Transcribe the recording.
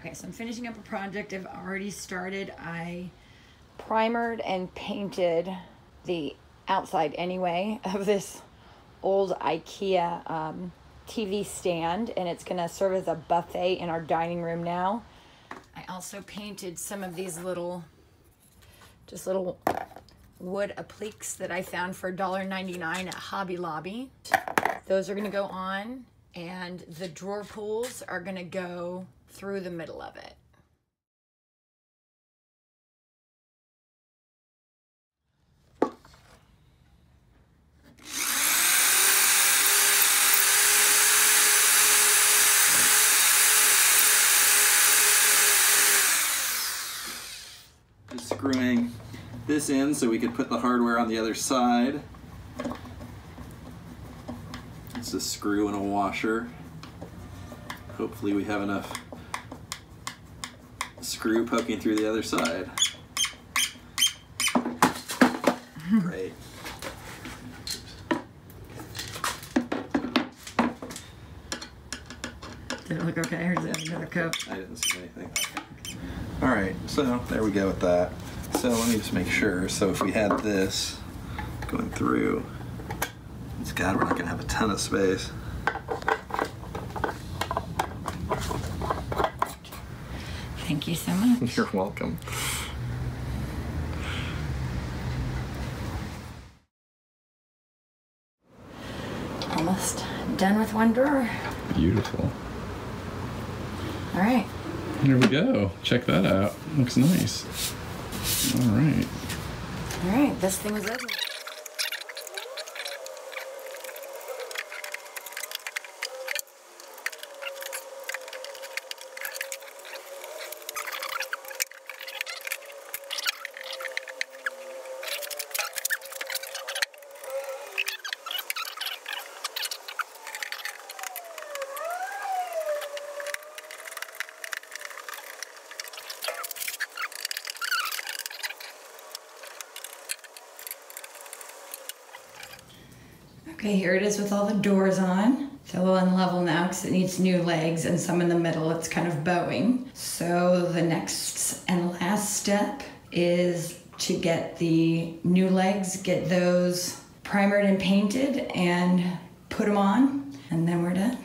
Okay, so I'm finishing up a project I've already started. I primered and painted the outside anyway of this old Ikea TV stand, and it's gonna serve as a buffet in our dining room now. I also painted some of these little wood appliques that I found for $1.99 at Hobby Lobby. Those are gonna go on, and the drawer pulls are gonna go through the middle of it. Just screwing this in so we could put the hardware on the other side. It's a screw and a washer. Hopefully we have enough screw poking through the other side. Great. Did it look okay, or does it have another coat? I didn't see anything. All right, so there we go with that. So let me just make sure. So if we had this going through, God, we're not gonna have a ton of space. Thank you so much. You're welcome. Almost done with one drawer. Beautiful. All right. Here we go. Check that out. Looks nice. All right. All right, this thing is over. Okay, here it is with all the doors on. It's a little unlevel now because it needs new legs, and some in the middle it's kind of bowing. So the next and last step is to get the new legs, get those primered and painted, and put them on, and then we're done.